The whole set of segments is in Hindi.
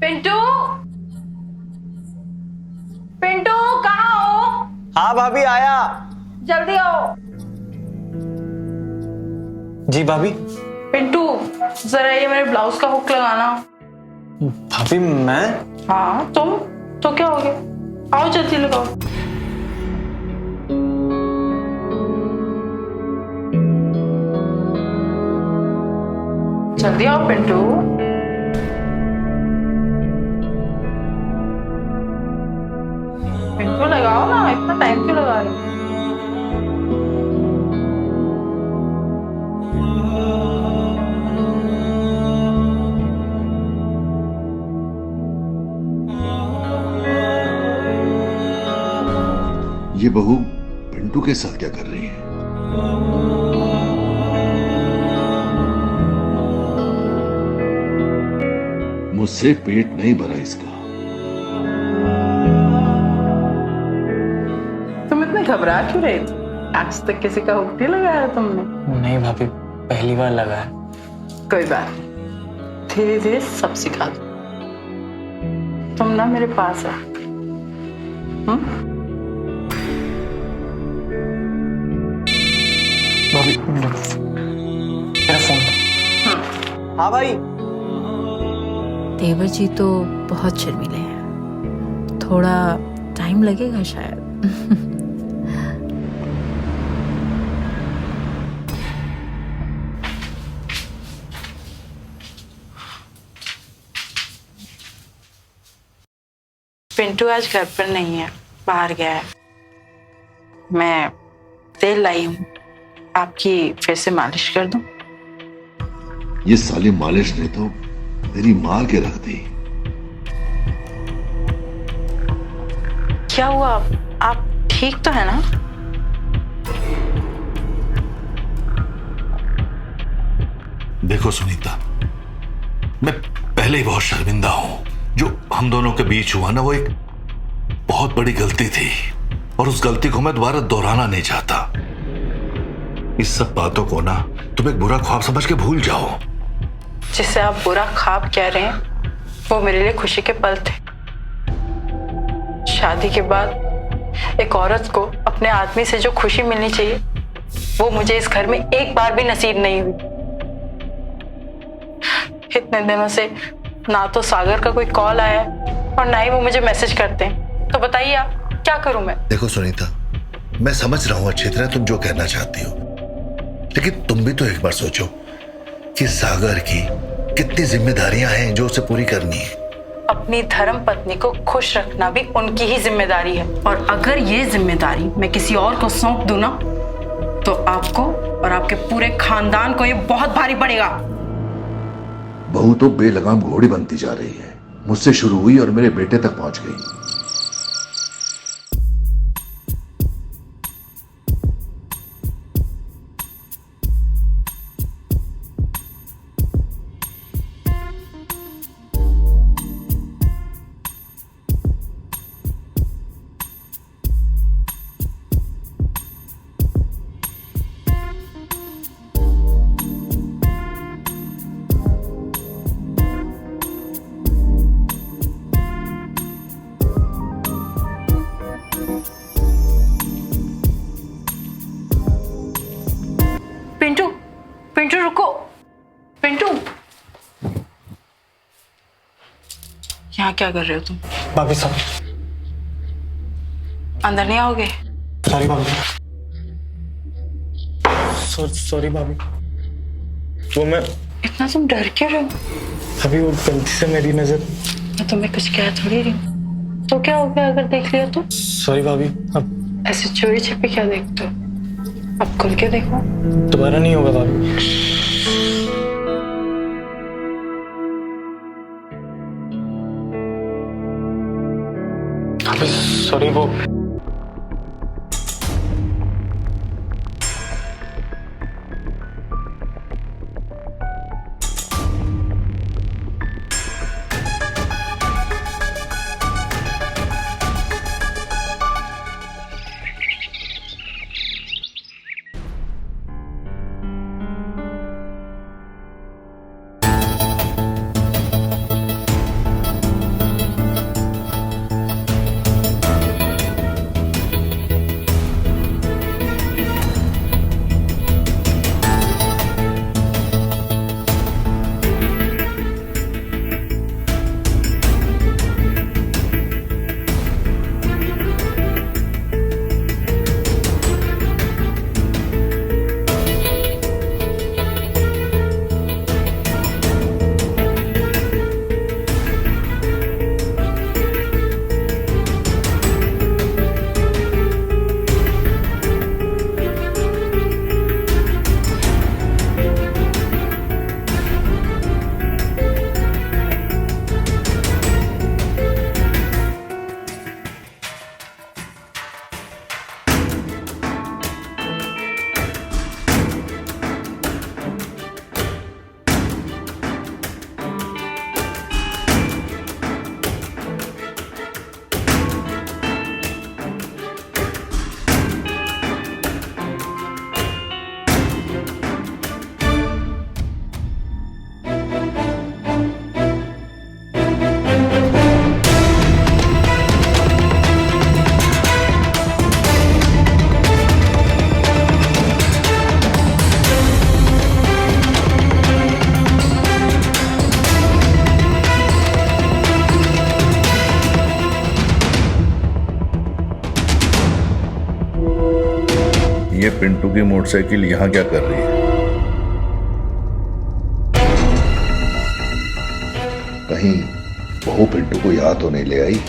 पिंटू, पिंटू कहाँ हो? हाँ भाभी आया। जल्दी आओ। जी भाभी। पिंटू जरा ये मेरे ब्लाउज का हुक लगाना। भाभी मैं? हाँ तुम तो क्या हो गया, आओ जल्दी लगाओ। जल्दी आओ पिंटू। पिंटू लगाओ ना, इतना टाइम क्यों लगा रहे हो? ये बहू पिंटू के साथ क्या कर रही है? मुझसे पेट नहीं भरा इसका। तुम इतने घबरा क्यों रहे थे? आज तक किसी का हुक नहीं लगाया तुमने? नहीं भाभी, पहली बार लगा है। कोई बात नहीं, धीरे धीरे सब सिखा दो। तुम ना मेरे पास आ। भाभी मेरा फोन। हाँ भाई। देवर जी तो बहुत शर्मीले हैं, थोड़ा टाइम लगेगा शायद। पिंटू आज घर पर नहीं है, बाहर गया है। मैं तेल लाई हूँ, आपकी फिर से मालिश कर दूं? ये साली मालिश ने तो मेरी मार के रख दी। क्या हुआ, आप ठीक तो है ना? देखो सुनीता, मैं पहले ही बहुत शर्मिंदा हूं। जो हम दोनों के बीच हुआ ना, वो एक बहुत बड़ी गलती थी और उस गलती को मैं दोबारा दोहराना नहीं चाहता। इस सब बातों को ना तुम एक बुरा ख्वाब समझ के भूल जाओ। जिसे आप बुरा ख्वाब कह रहे हैं, वो मेरे लिए खुशी के पल थे। शादी के बाद एक औरत को अपने आदमी से जो खुशी मिलनी चाहिए, वो मुझे इस घर में एक बार भी नसीब नहीं हुई। इतने दिनों से ना तो सागर का कोई कॉल आया है और ना ही वो मुझे मैसेज करते हैं। तो बताइए आप, क्या करूं मैं? देखो सुनीता, मैं समझ रहा हूं अच्छी तरह तुम जो कहना चाहती हो, लेकिन तुम भी तो एक बार सोचो कि सागर की कितनी जिम्मेदारियां हैं जो उसे पूरी करनी है। अपनी धर्म पत्नी को खुश रखना भी उनकी ही जिम्मेदारी है, और अगर ये जिम्मेदारी मैं किसी और को सौंप दूं ना, तो आपको और आपके पूरे खानदान को ये बहुत भारी पड़ेगा। बहू तो बेलगाम घोड़ी बनती जा रही है। मुझसे शुरू हुई और मेरे बेटे तक पहुंच गई। पिंटू, पिंटू रुको। पिंटू, यहाँ क्या कर रहे हो तुम? भाभी सॉरी। अंदर नहीं आओगे? सॉरी भाभी। सॉरी भाभी। वो मैं इतना तुम डर क्यों रहे हो? अभी वो गलती से मेरी नजर। मैं तुम्हें कुछ कह थोड़ी रही हूँ। तो क्या हो गया अगर देख लिया तो? सॉरी भाभी, अब ऐसे चोरी छिपे क्या देखते हो? अब खुल के देखो। दोबारा नहीं होगा भाभी। भाभी सॉरी, वो पिंटू की मोटरसाइकिल यहाँ क्या कर रही है? कहीं बहू पिंटू को यहाँ तो नहीं ले आई?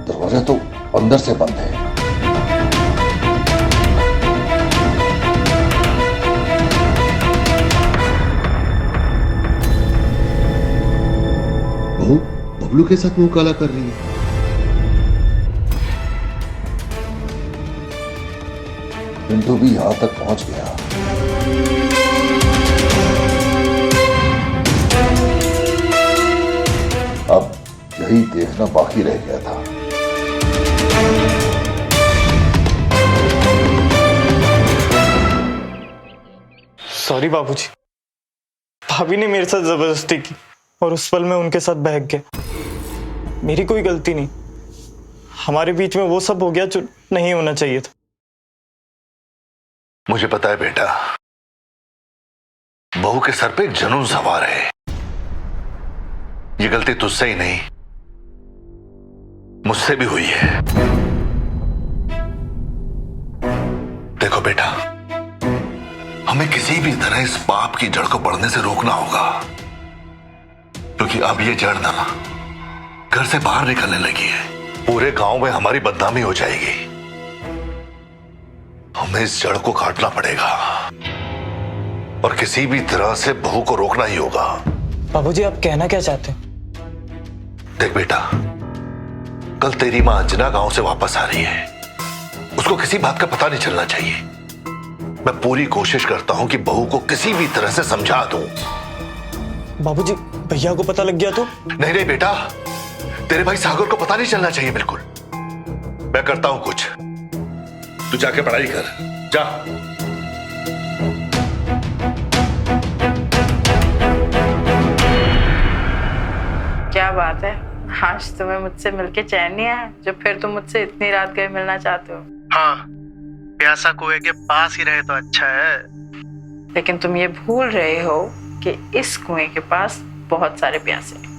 दरवाजा तो अंदर से बंद है। बहू बबलू के साथ मुंह काला कर रही है। पिंटू भी यहां तक पहुंच गया। अब यही देखना बाकी रह गया था। सॉरी बाबूजी, भाभी ने मेरे साथ जबरदस्ती की और उस पल में उनके साथ बहक गया। मेरी कोई गलती नहीं, हमारे बीच में वो सब हो गया जो नहीं होना चाहिए था। मुझे पता है बेटा, बहू के सर पे एक जुनून सवार है। ये गलती तुझसे ही नहीं, मुझसे भी हुई है। देखो बेटा, हमें किसी भी तरह इस पाप की जड़ को बढ़ने से रोकना होगा, क्योंकि अब ये जड़ ना घर से बाहर निकलने लगी है। पूरे गांव में हमारी बदनामी हो जाएगी। हमें इस जड़ को काटना पड़ेगा और किसी भी तरह से बहू को रोकना ही होगा। बाबूजी, आप कहना क्या चाहते हैं? देख बेटा, कल तेरी मां अंजना गांव से वापस आ रही है। उसको किसी बात का पता नहीं चलना चाहिए। मैं पूरी कोशिश करता हूं कि बहू को किसी भी तरह से समझा दूं। बाबूजी, भैया को पता लग गया तो? नहीं नहीं बेटा, तेरे भाई सागर को पता नहीं चलना चाहिए बिल्कुल। मैं करता हूं कुछ, तू जाके पढ़ाई कर, जा। क्या बात है, आज तुम्हें मुझसे मिलके चैन नहीं आया जो फिर तुम मुझसे इतनी रात गए मिलना चाहते हो? हाँ, प्यासा कुएं के पास ही रहे तो अच्छा है। लेकिन तुम ये भूल रहे हो कि इस कुएं के पास बहुत सारे प्यासे हैं।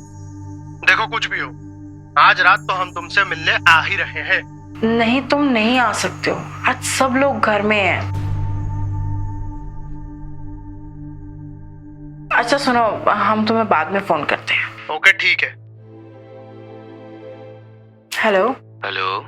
देखो, कुछ भी हो, आज रात तो हम तुमसे मिलने आ ही रहे हैं। नहीं, तुम नहीं आ सकते हो। आज सब लोग घर में हैं। अच्छा सुनो, हम तुम्हें बाद में फोन करते हैं। ओके, ठीक है। हेलो। हेलो।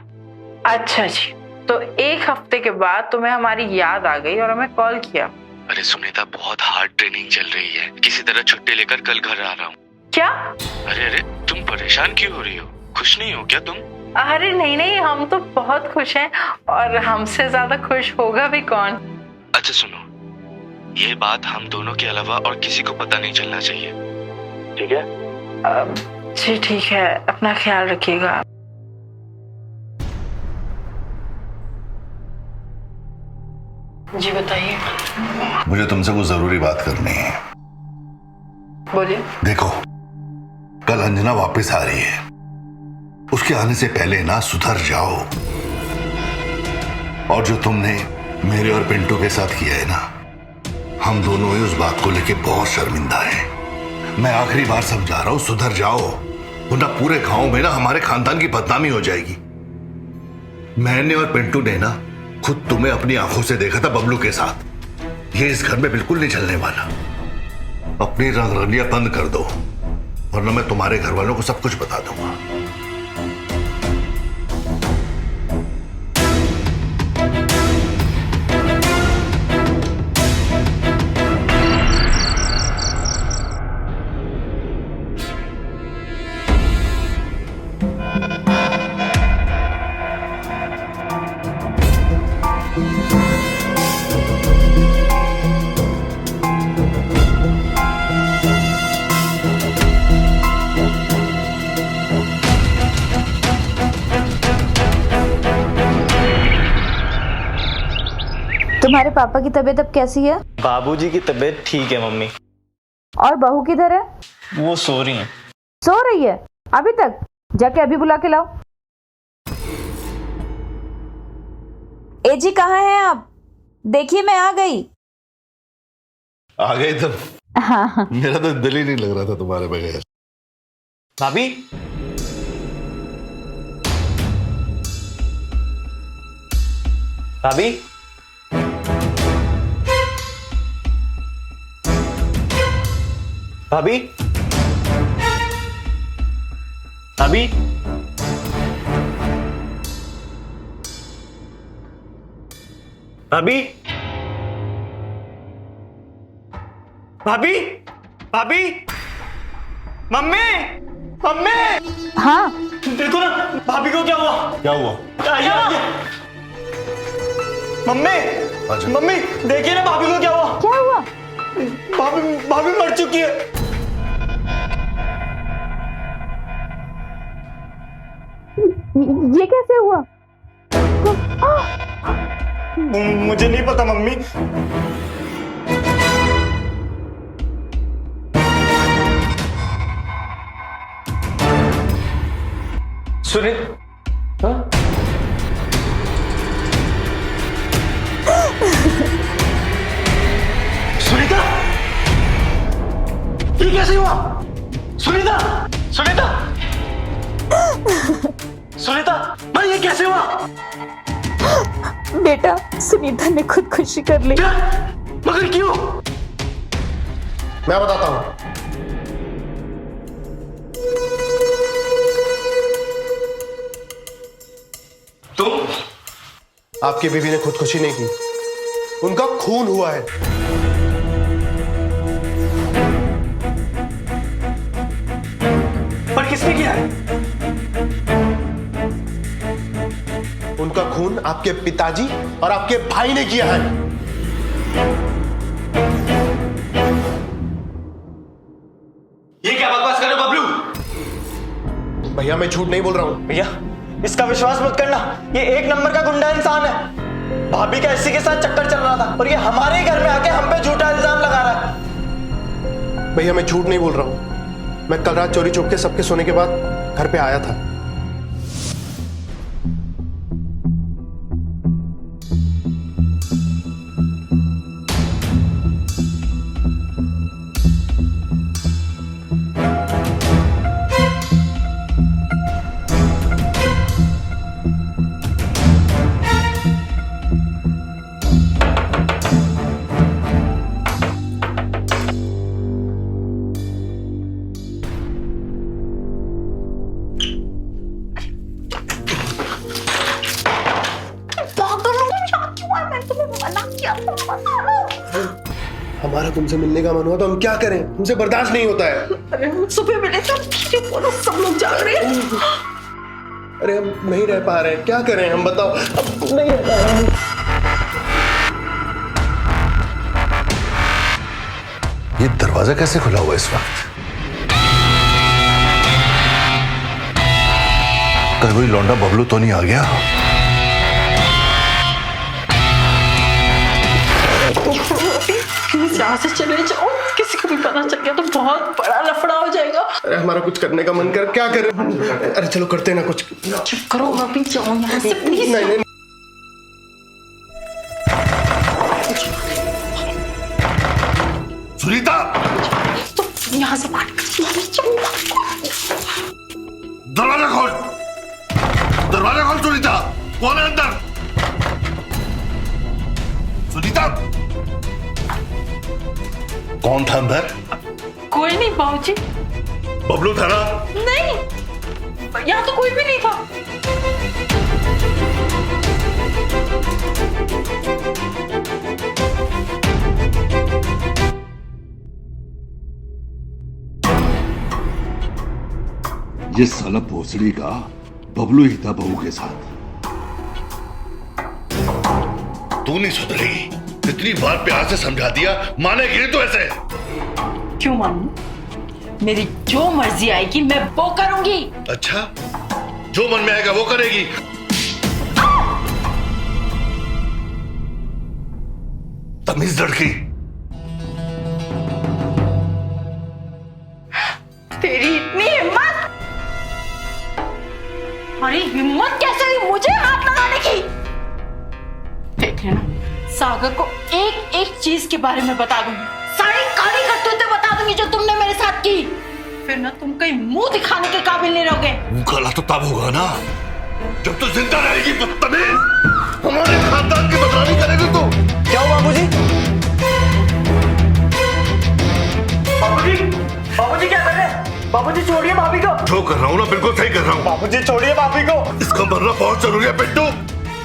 अच्छा जी, तो एक हफ्ते के बाद तुम्हें हमारी याद आ गई और हमें कॉल किया। अरे सुनीता, बहुत हार्ड ट्रेनिंग चल रही है, किसी तरह छुट्टी लेकर कल घर आ रहा हूँ। क्या? अरे तुम परेशान क्यों हो रही हो? खुश नहीं हो क्या तुम? अरे नहीं नहीं, हम तो बहुत खुश हैं और हमसे ज्यादा खुश होगा भी कौन। अच्छा सुनो, ये बात हम दोनों के अलावा और किसी को पता नहीं चलना चाहिए, ठीक है? जी ठीक है, अपना ख्याल रखिएगा। जी बताइए। मुझे तुमसे कुछ जरूरी बात करनी है। बोलिए। देखो, कल अंजना वापस आ रही है। उसके आने से पहले ना सुधर जाओ। और जो तुमने मेरे और पिंटू के साथ किया है ना, हम दोनों ही उस बात को लेके बहुत शर्मिंदा हैं। मैं आखिरी बार समझा रहा हूं, सुधर जाओ, वरना पूरे गांव में ना हमारे खानदान की बदनामी हो जाएगी। मैंने और पिंटू ने ना खुद तुम्हें अपनी आंखों से देखा था बबलू के साथ। ये इस घर में बिल्कुल नहीं चलने वाला। अपनी रंगरलियां बंद कर दो, वरना मैं तुम्हारे घर वालों को सब कुछ बता दूंगा। तुम्हारे पापा की तबीयत अब कैसी है? बाबूजी की तबीयत ठीक है मम्मी। और बहू किधर है? वो सो रही हैं। सो रही है अभी तक? जाके अभी बुला के लाओ। ए जी, कहाँ हैं आप? देखिए मैं आ गई। आ गए तुम। हाँ मेरा तो दिल ही नहीं लग रहा था तुम्हारे बगैर। भाभी, भाभी, भाभी, भाभी, भाभी, भाभी, भाभी, मम्मी, मम्मी, हाँ देखो ना भाभी को क्या हुआ। क्या हुआ? आइए, आइए। मम्मी, अच्छा। मम्मी देखिए ना भाभी को क्या हुआ। क्या हुआ? भाभी भाभी मर चुकी है। ये कैसे हुआ? मुझे नहीं पता मम्मी। सुनीत, हाँ? सुनीता, ये कैसे हुआ? सुनीता, सुनीता, सुनीता, भाई ये कैसे हुआ? बेटा, सुनीता ने खुदकुशी कर ली। क्या? मगर क्यों? मैं बताता हूं। तुम? आपकी बीवी ने खुदकुशी नहीं की, उनका खून हुआ है। पर किसने किया है? उनका खून आपके पिताजी और आपके भाई ने किया है। ये क्या बकवास कर रहे हो बबलू? भैया मैं झूठ नहीं बोल रहा हूं। भैया इसका विश्वास मत करना, ये एक नंबर का गुंडा इंसान है। भाभी का इसी के साथ चक्कर चल रहा था और ये हमारे ही घर में आके हम पे झूठा इल्जाम लगा रहा है। भैया मैं झूठ नहीं बोल रहा हूं। मैं कल रात चोरी छुप के सबके सोने के बाद घर पे आया था। हमारा तुमसे मिलने का मन हुआ तो हम क्या करें, हमसे बर्दाश्त नहीं होता है। अरे सुबह मिले तो बोलो, सब लोग जाग रहे हैं। अरे हम नहीं रह पा रहे हैं, क्या करें हम, बताओ। अब नहीं रह पा रहे हैं। ये दरवाजा कैसे खुला हुआ इस वक्त? कहीं कोई लौंडा बबलू तो नहीं आ गया? यहाँ से चले जाओ, किसी को भी पता चल गया तो बहुत बड़ा लफड़ा हो जाएगा। अरे हमारा कुछ करने का मन कर, क्या करें? अरे चलो करते हैं ना कुछ। चुप करो, अभी जाओ यहाँ से प्लीज। नहीं नहीं सुनीता, तो यहाँ से बात दरवाजा खोल, दरवाजा खोल सुनीता। कौन है अंदर? सुनीता, कौन था अंदर? कोई नहीं बाबूजी। बबलू था ना? नहीं, यहाँ तो कोई भी नहीं था। ये साला भोसड़ी का बबलू ही था बहू के साथ। तू नहीं सुधरेगी, इतनी बार प्यार से समझा दिया, मानेगी नहीं तो ऐसे? क्यों मानूं? मेरी जो मर्जी आएगी मैं वो करूंगी। अच्छा, जो मन में आएगा वो करेगी। तमीज लड़की। तेरी इतनी हिम्मत! अरे हिम्मत कैसे हुई मुझे हाथ लगाने की? देख लेना, सागर को एक एक चीज के बारे में बता दूंगी, सारी करूंगी जो तुमने मेरे साथ की। फिर ना तुम कहीं मुंह दिखाने के काबिल नहीं रहोगे। गला तो तब होगा ना जब तू जिंदा रहेगी बदतमीज। हमारे खानदान की बदनामी करेगी तू। क्या हुआ बाबूजी? बाबूजी, बाबूजी क्या कर रहे हैं? बाबूजी छोड़िए भाभी को। जो कर रहा हूँ ना बिल्कुल सही कर रहा हूँ। बाबूजी छोड़िए भाभी को। इसका मरना बहुत जरूरी है पिंटू,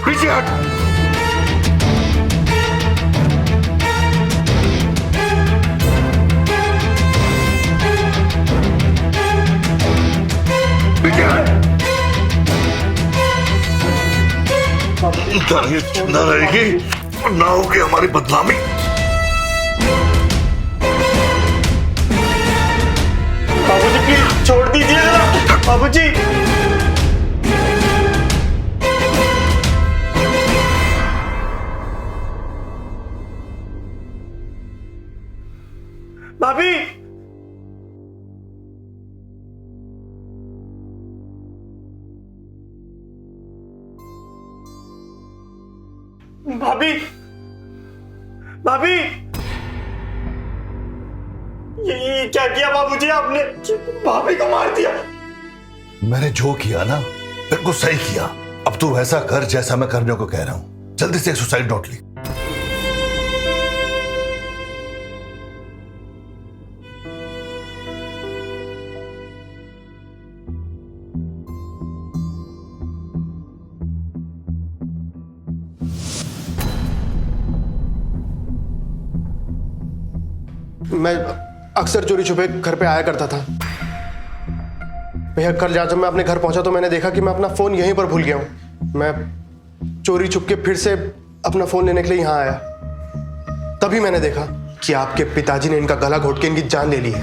पीछे हट। पीछे हट। जिंदा रहेगी और ना होगी हमारी बदनामी। बाबूजी प्लीज छोड़ दीजिए जरा। बाबूजी भाभी भाभी भाभी ये क्या किया बाबूजी आपने? भाभी को मार दिया। मैंने जो किया ना बिल्कुल सही किया। अब तू वैसा कर जैसा मैं करने को कह रहा हूं। जल्दी से एक सुसाइड नोट लिख। मैं अक्सर चोरी छुपे घर पे आया करता था भैया। कल जब मैं अपने घर पहुंचा तो मैंने देखा कि मैं अपना फोन यहीं पर भूल गया हूं। मैं चोरी छुप के फिर से अपना फोन लेने के लिए यहां आया। तभी मैंने देखा कि आपके पिताजी ने इनका गला घोट के इनकी जान ले ली है,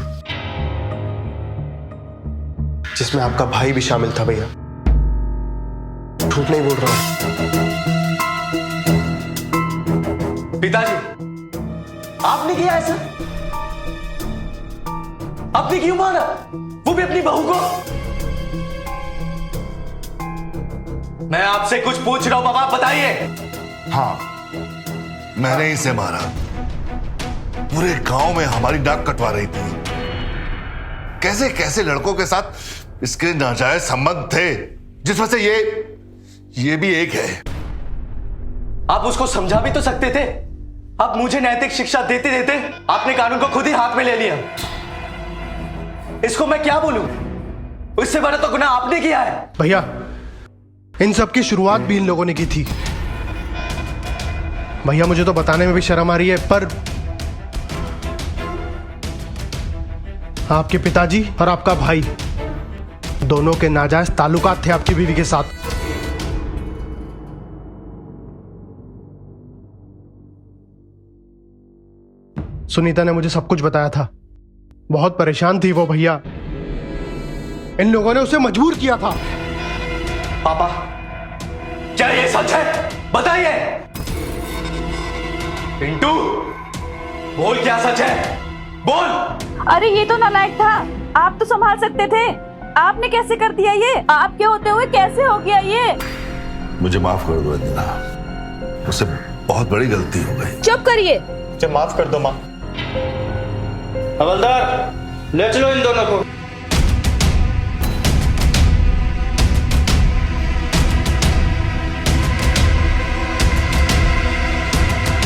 जिसमें आपका भाई भी शामिल था। भैया झूठ नहीं बोल रहा हूं। पिताजी आपने किया ऐसा? आपने क्यों मारा? वो भी अपनी बहू को? मैं आपसे कुछ पूछ रहा हूं बाबा, बताइए। हाँ, मैंने इसे मारा। पूरे गांव में हमारी नाक कटवा रही थी। कैसे कैसे लड़कों के साथ इसके नाजायज संबंध थे, जिसमें से ये भी एक है। आप उसको समझा भी तो सकते थे। आप मुझे नैतिक शिक्षा देते देते आपने कानून को खुद ही हाथ में ले लिया। इसको मैं क्या बोलूं? उससे बड़ा तो गुनाह आपने किया है। भैया इन सब की शुरुआत भी इन लोगों ने की थी। भैया मुझे तो बताने में भी शर्म आ रही है, पर आपके पिताजी और आपका भाई दोनों के नाजायज ताल्लुकात थे आपकी बीवी के साथ। सुनीता ने मुझे सब कुछ बताया था। बहुत परेशान थी वो भैया। इन लोगों ने उसे मजबूर किया था। पापा क्या ये सच है? बताइए। पिंटू बोल, क्या सच है? बोल। अरे ये तो नालायक था। आप तो संभाल सकते थे। आपने कैसे कर दिया ये? आपके होते हुए कैसे हो गया ये? मुझे माफ कर दो इंदिरा, उससे बहुत बड़ी गलती हो गई। चुप करिए। मुझे माफ कर दो माँ। हवलदार ले चलो इन दोनों को।